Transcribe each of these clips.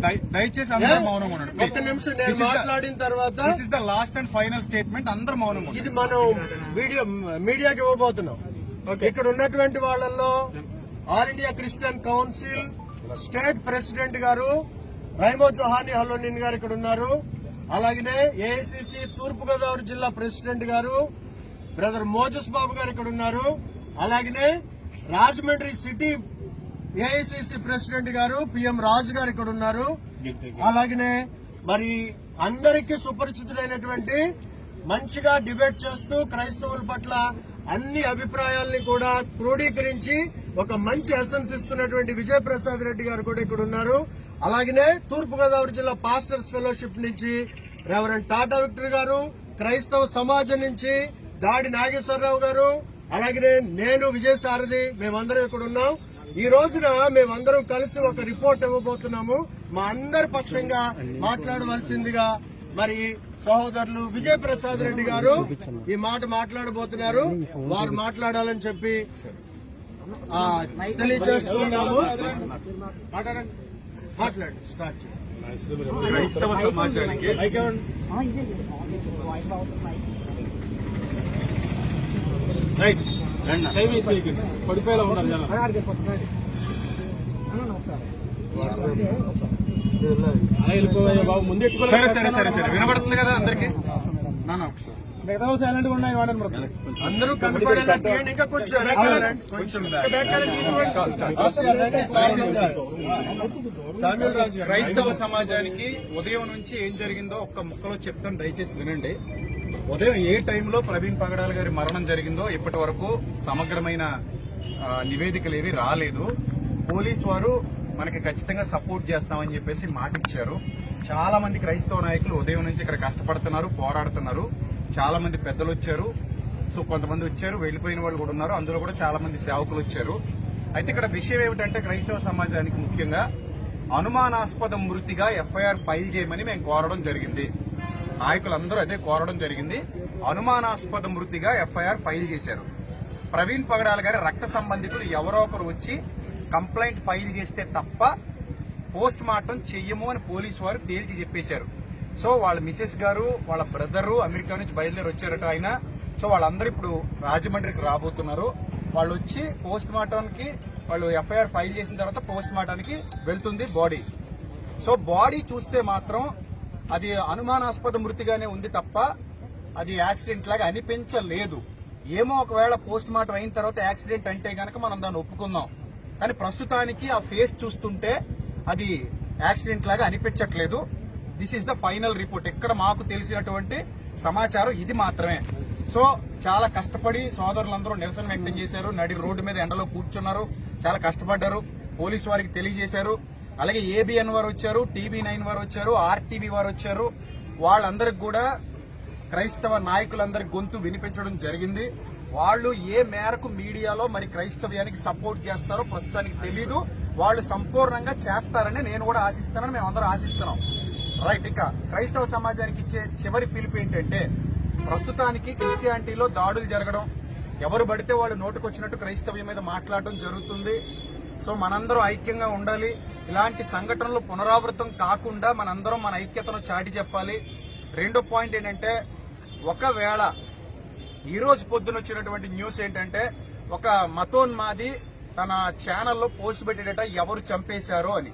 దయచేసి అందరూ మౌనంగా ఉండండి. ఒక్క నిమిషం నేను మాట్లాడిన తర్వాత this is the last and final statement. అందరూ మౌనంగా ఉండండి. ఇది మనం మీడియాకి ఇవ్వబోతున్నాం. ఇక్కడ ఉన్నటువంటి వాళ్ళల్లో all India Christian council state president గారు రైమో జోహాని హలోనిన్ గారు ఇక్కడ ఉన్నారు. అలాగనే ఏఐసిసి తూర్పుగోదావరి జిల్లా ప్రెసిడెంట్ గారు బ్రదర్ మోజస్ బాబు గారు ఇక్కడ ఉన్నారు. అలాగనే రాజమండ్రి సిటీ ఏఐసిసి ప్రెసిడెంట్ గారు పిఎం రాజు గారు ఇక్కడ ఉన్నారు. అలాగనే మరి అందరికీ సుపరిచితుడైనటువంటి మంచిగా డిబేట్ చేస్తూ క్రైస్తవుల పట్ల అన్ని అభిప్రాయాల్ని కూడా క్రోడీకరించి ఒక మంచి ఎసెన్స్ ఇస్తున్నటువంటి విజయ్ ప్రసాద్ రెడ్డి గారు కూడా ఇక్కడ ఉన్నారు. అలాగనే తూర్పుగోదావరి జిల్లా పాస్టర్స్ ఫెలోషిప్ నుంచి రెవరెండ్ టాటా విక్టర్ గారు, క్రైస్తవ సమాజం నుంచి దాడి నాగేశ్వరరావు గారు, అలాగనే నేను విజయసారథి, మేమందరం ఇక్కడ ఉన్నాం. ఈ రోజున మేమందరం కలిసి ఒక రిపోర్ట్ ఇవ్వబోతున్నాము. మా అందరి పక్షంగా మాట్లాడవలసిందిగా మరి సహోదరులు విజయ్ ప్రసాద్ రెడ్డి గారు ఈ మాట మాట్లాడబోతున్నారు. వారు మాట్లాడాలని చెప్పి తెలియజేస్తున్నాము. మాట్లాడండి, స్టార్ట్ చేయండి. క్రైస్తవ సమాజానికి పడిపోయేలా ఉన్నారు జనం. బాబు ముందు సరే సరే సరే సరే వినబడుతుంది కదా అందరికి. నాన్న ఒకసారి మిగతా సైలెంట్ గా ఉన్నాయి వాడండి. అందరూ కనపడేలా తీయండి. ఇంకా కొంచెం సామ్యూల్ రాజు గారు. క్రైస్తవ సమాజానికి ఉదయం నుంచి ఏం జరిగిందో ఒక్క ముక్కలో చెప్తాను, దయచేసి వినండి. ఉదయం ఏ టైంలో ప్రవీణ్ పగడాల గారి మరణం జరిగిందో ఇప్పటి వరకు సమగ్రమైన నివేదికలు ఏవి రాలేదు. పోలీసు వారు మనకి ఖచ్చితంగా సపోర్ట్ చేస్తామని చెప్పేసి మాట ఇచ్చారు. చాలా మంది క్రైస్తవ నాయకులు ఉదయం నుంచి ఇక్కడ కష్టపడుతున్నారు, పోరాడుతున్నారు. చాలా మంది పెద్దలు వచ్చారు. సో కొంతమంది వచ్చారు, వెళ్లిపోయిన వాళ్ళు కూడా ఉన్నారు. అందులో కూడా చాలా మంది సేవకులు వచ్చారు. అయితే ఇక్కడ విషయం ఏమిటంటే క్రైస్తవ సమాజానికి ముఖ్యంగా అనుమానాస్పద మృతిగా ఎఫ్ఐఆర్ ఫైల్ చేయమని మేము కోరడం జరిగింది. నాయకులందరూ అదే కోరడం జరిగింది. అనుమానాస్పద మృతిగా ఎఫ్ఐఆర్ ఫైల్ చేశారు. ప్రవీణ్ పగడాల గారి రక్త సంబంధికులు ఎవరో ఒకరు వచ్చి కంప్లైంట్ ఫైల్ చేస్తే తప్ప పోస్ట్ మార్టం చెయ్యము అని పోలీసు వారు తేల్చి చెప్పేశారు. సో వాళ్ళ మిసెస్ గారు, వాళ్ళ బ్రదరు అమెరికా నుంచి బయలుదేరి వచ్చారట ఆయన. సో వాళ్ళందరూ ఇప్పుడు రాజమండ్రికి రాబోతున్నారు. వాళ్ళు వచ్చి పోస్ట్ మార్టానికి, వాళ్ళు ఎఫ్ఐఆర్ ఫైల్ చేసిన తర్వాత పోస్ట్ మార్టానికి వెళ్తుంది బాడీ. సో బాడీ చూస్తే మాత్రం అది అనుమానాస్పద మృతిగానే ఉంది తప్ప అది యాక్సిడెంట్ లాగా అనిపించలేదు. ఏమో ఒకవేళ పోస్ట్ మార్టం అయిన తర్వాత యాక్సిడెంట్ అంటే గనక మనం దాన్ని ఒప్పుకుందాం. కానీ ప్రస్తుతానికి ఆ ఫేస్ చూస్తుంటే అది యాక్సిడెంట్ లాగా అనిపించట్లేదు. This is the final report. ఇక్కడ మాకు తెలిసినటువంటి సమాచారం ఇది మాత్రమే. సో చాలా కష్టపడి సోదరులందరూ నిరసన వ్యక్తం చేశారు. నడి రోడ్డు మీద ఎండలో కూర్చున్నారు, చాలా కష్టపడ్డారు. పోలీసు వారికి తెలియజేశారు. అలాగే ఏబిఎన్ వారు వచ్చారు, TV9 వారు వచ్చారు, RTV వారు వచ్చారు. వాళ్ళందరికి కూడా క్రైస్తవ నాయకులందరి గొంతు వినిపించడం జరిగింది. వాళ్ళు ఏ మేరకు మీడియాలో మరి క్రైస్తవ్యానికి సపోర్ట్ చేస్తారో ప్రస్తుతానికి తెలీదు. వాళ్ళు సంపూర్ణంగా చేస్తారని నేను కూడా ఆశిస్తానని మేమందరం ఆశిస్తున్నాం. రైట్. ఇక క్రైస్తవ సమాజానికి ఇచ్చే చివరి పిలుపు ఏంటంటే, ప్రస్తుతానికి క్రిస్టియానిటీలో దాడులు జరగడం, ఎవరు పడితే వాళ్ళు నోటుకొచ్చినట్టు క్రైస్తవ్యం మీద మాట్లాడడం జరుగుతుంది. సో మనందరం ఐక్యంగా ఉండాలి. ఇలాంటి సంఘటనలు పునరావృతం కాకుండా మనందరం మన ఐక్యతను చాటి చెప్పాలి. రెండో పాయింట్ ఏంటంటే, ఒకవేళ ఈ రోజు పొద్దున వచ్చినటువంటి న్యూస్ ఏంటంటే, ఒక మతోన్మాది తన ఛానల్లో పోస్ట్ పెట్టేటట ఎవరు చంపేశారో అని.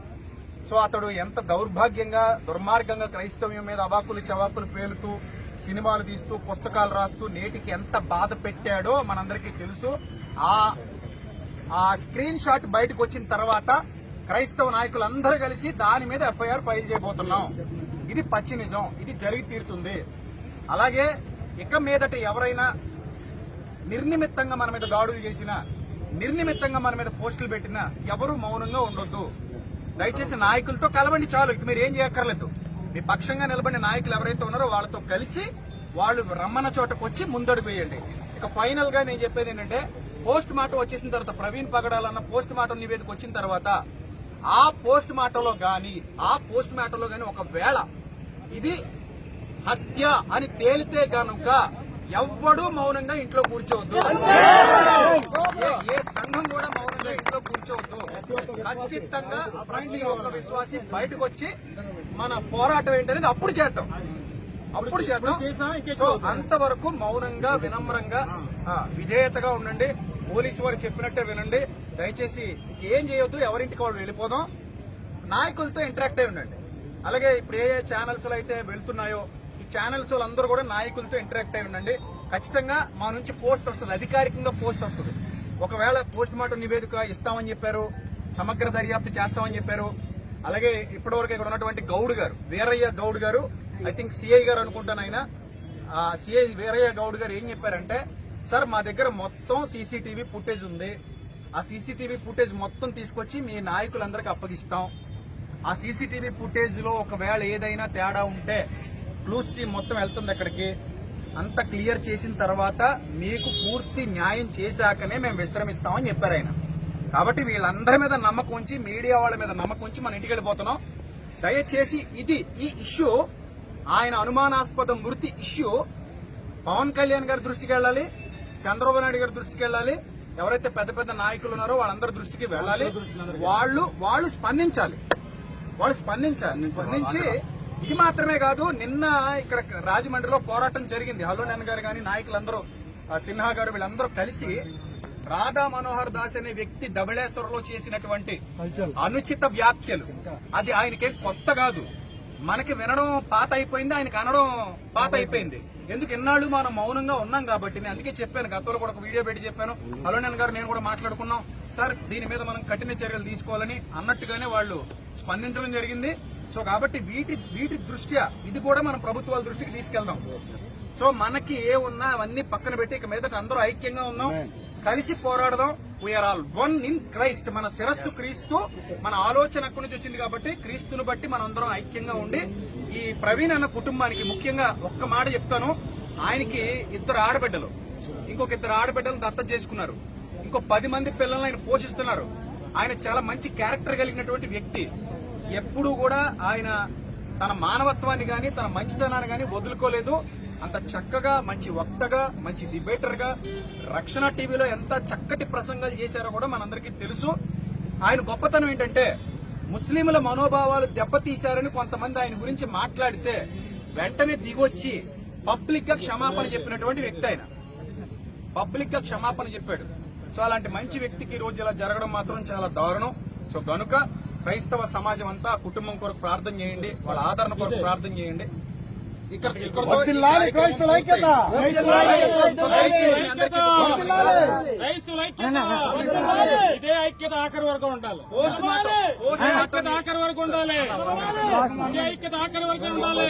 సో అతడు ఎంత దౌర్భాగ్యంగా, దుర్మార్గంగా క్రైస్తవ్యం మీద అవాకులు చవాకులు పేలుతూ, సినిమాలు తీస్తూ, పుస్తకాలు రాస్తూ నేటికి ఎంత బాధ పెట్టాడో మనందరికీ తెలుసు. ఆ స్క్రీన్ షాట్ బయటకు వచ్చిన తర్వాత క్రైస్తవ నాయకులందరూ కలిసి దాని మీద ఎఫ్ఐఆర్ ఫైల్ చేయబోతున్నాం. ఇది పచ్చి నిజం, ఇది జరిగి తీరుతుంది. అలాగే ఇక మీదట ఎవరైనా నిర్నిమిత్తంగా మన మీద దాడులు చేసినా, నిర్నిమిత్తంగా మన మీద పోస్టులు పెట్టినా ఎవరూ మౌనంగా ఉండొద్దు. దయచేసి నాయకులతో కలవండి, చాలు. ఇక మీరు ఏం చేయక్కర్లేదు. మీ పక్షంగా నిలబడిన నాయకులు ఎవరైతే ఉన్నారో వాళ్ళతో కలిసి వాళ్ళు రమ్మన్న చోటకు వచ్చి ముందడుగు వేయండి. ఇక ఫైనల్ గా నేను చెప్పేది ఏంటంటే, పోస్ట్ మార్టం వచ్చేసిన తర్వాత, ప్రవీణ్ పగడాలన్న పోస్ట్ మార్టం నివేదిక వచ్చిన తర్వాత ఆ పోస్ట్ మార్టంలో గాని ఒకవేళ ఇది హత్య అని తేలితే గనుక ఎవ్వడు మౌనంగా ఇంట్లో కూర్చోవద్దు. ఏ సంఘం కూడా మౌనంగా ఇంట్లో కూర్చోవద్దు. ఖచ్చితంగా ప్రతి ఒక్క విశ్వాసి బయటకు వచ్చి మన పోరాటం ఏంటనేది అప్పుడు చేద్దాం. సో అంతవరకు మౌనంగా వినమ్రంగా విధేయతగా ఉండండి. పోలీసు వారు చెప్పినట్టే వినండి. దయచేసి ఏం చేయొద్దు, ఎవరింటికి వాళ్ళు వెళ్ళిపోదాం. నాయకులతో ఇంటరాక్ట్ అయి ఉండండి. అలాగే ఇప్పుడు ఏ ఛానల్స్ లో అయితే వెళ్తున్నాయో ఈ ఛానల్స్ వాళ్ళందరూ కూడా నాయకులతో ఇంటరాక్ట్ అయి ఉండండి. ఖచ్చితంగా మా నుంచి పోస్ట్ వస్తుంది, అధికారికంగా పోస్ట్ వస్తుంది. ఒకవేళ పోస్ట్ మార్టం నివేదిక ఇస్తామని చెప్పారు, సమగ్ర దర్యాప్తు చేస్తామని చెప్పారు. అలాగే ఇప్పటివరకు ఇక్కడ ఉన్నటువంటి గౌడ్ గారు, వీరయ్య గౌడ్ గారు, ఐ థింక్ సిఐ గారు అనుకుంటాను ఆయన, సిఐ వీరయ్య గౌడ్ గారు ఏం చెప్పారంటే, సార్ మా దగ్గర మొత్తం సీసీటీవీ ఫుటేజ్ ఉంది. ఆ సీసీటీవీ ఫుటేజ్ మొత్తం తీసుకొచ్చి మీ నాయకులందరికీ అప్పగిస్తాం. ఆ సీసీటీవీ ఫుటేజ్ లో ఒకవేళ ఏదైనా తేడా ఉంటే క్లూస్ టీమ్ మొత్తం వెళ్తుంది అక్కడికి. అంత క్లియర్ చేసిన తర్వాత మీకు పూర్తి న్యాయం చేశాకనే మేము విశ్రమిస్తామని చెప్పారు ఆయన. కాబట్టి వీళ్ళందరి మీద నమ్మకం ఉంచి, మీడియా వాళ్ళ మీద నమ్మకం ఉంచి మన ఇంటికి వెళ్ళిపోతున్నాం. దయచేసి ఈ ఇష్యూ, ఆయన అనుమానాస్పద మృతి ఇష్యూ పవన్ కళ్యాణ్ గారి దృష్టికి వెళ్ళాలి, చంద్రబాబు నాయుడు గారి దృష్టికి వెళ్ళాలి, ఎవరైతే పెద్ద పెద్ద నాయకులు ఉన్నారో వాళ్ళందరి దృష్టికి వెళ్ళాలి. వాళ్ళు స్పందించాలి. స్పందించి ఇది మాత్రమే కాదు, నిన్న ఇక్కడ రాజమండ్రిలో పోరాటం జరిగింది. హలోనేన్ గారు గాని నాయకులందరూ, సిన్హా గారు, వీళ్ళందరూ కలిసి రాధా మనోహర్ దాస్ అనే వ్యక్తి ధవళేశ్వరంలో చేసినటువంటి అనుచిత వ్యాఖ్యలు, అది ఆయనకేం కొత్త కాదు. మనకి వినడం పాత అయిపోయింది, ఆయనకి అనడం పాత అయిపోయింది. ఎందుకు ఇన్నాళ్ళు మనం మౌనంగా ఉన్నాం కాబట్టి. నేను అందుకే చెప్పాను, గతంలో కూడా ఒక వీడియో పెట్టి చెప్పాను. హలోనేన్ గారు నేను కూడా మాట్లాడుకున్నాం, సార్ దీని మీద మనం కఠిన చర్యలు తీసుకోవాలని అన్నట్టుగానే వాళ్ళు స్పందించడం జరిగింది. సో కాబట్టి వీటి దృష్ట్యా ఇది కూడా మనం ప్రభుత్వాల దృష్టికి తీసుకెళ్దాం. సో మనకి ఏ ఉన్నా అవన్నీ పక్కన పెట్టి ఇక మీదట అందరూ ఐక్యంగా ఉన్నాం, కలిసి పోరాడదాం. We are all one in Christ. మన శిరస్సు క్రీస్తు, మన ఆలోచన అక్కడి నుంచి వచ్చింది కాబట్టి క్రీస్తుని బట్టి మనం అందరం ఐక్యంగా ఉండి ఈ ప్రవీణ్ అన్న కుటుంబానికి ముఖ్యంగా ఒక్క మాట చెప్తాను. ఆయనకి 2 ఆడబిడ్డలు, ఇంకొక 2 ఆడబిడ్డలను దత్తత చేసుకున్నారు. ఇంకో 10 మంది పిల్లల్ని ఆయన పోషిస్తున్నారు. ఆయన చాలా మంచి క్యారెక్టర్ కలిగినటువంటి వ్యక్తి. ఎప్పుడూ కూడా ఆయన తన మానవత్వాన్ని గాని తన మంచితనాన్ని గాని వదులుకోలేదు. అంత చక్కగా మంచి వక్తగా, మంచి డిబేటర్ గా రక్షణ టీవీలో ఎంత చక్కటి ప్రసంగాలు చేశారో కూడా మనందరికీ తెలుసు. ఆయన గొప్పతనం ఏంటంటే, ముస్లింల మనోభావాలు దెబ్బతీశారని కొంతమంది ఆయన గురించి మాట్లాడితే వెంటనే దిగొచ్చి పబ్లిక్ గా క్షమాపణ చెప్పినటువంటి వ్యక్తి. ఆయన పబ్లిక్ గా క్షమాపణ చెప్పాడు. సో అలాంటి మంచి వ్యక్తికి ఈ రోజు ఇలా జరగడం మాత్రం చాలా దారుణం. సో కనుక క్రైస్తవ సమాజం అంతా ఆ కుటుంబం కొరకు ప్రార్థన చేయండి, వాళ్ళ ఆదరణ కొరకు ప్రార్థన చేయండి. ఇదే ఐక్యత ఆఖరి వరకు ఉండాలి. ఆఖరి వరకు ఉండాలి. ఐక్యత ఆఖరి వరకు ఉండాలి.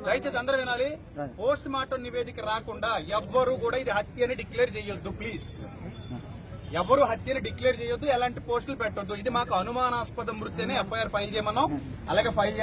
దయచేసి అందరూ వినాలి. పోస్ట్ మార్టం నివేదిక రాకుండా ఎవ్వరూ కూడా ఇది హత్య అని డిక్లేర్ చేయొద్దు. ప్లీజ్, ఎవరు హత్యను డిక్లేర్ చేయొద్దు, ఎలాంటి పోస్టులు పెట్టొద్దు. ఇది మాకు అనుమానాస్పద మృతి అని ఎఫ్ఐఆర్ ఫైల్ చేయమన్నాం. అలాగే ఫైల్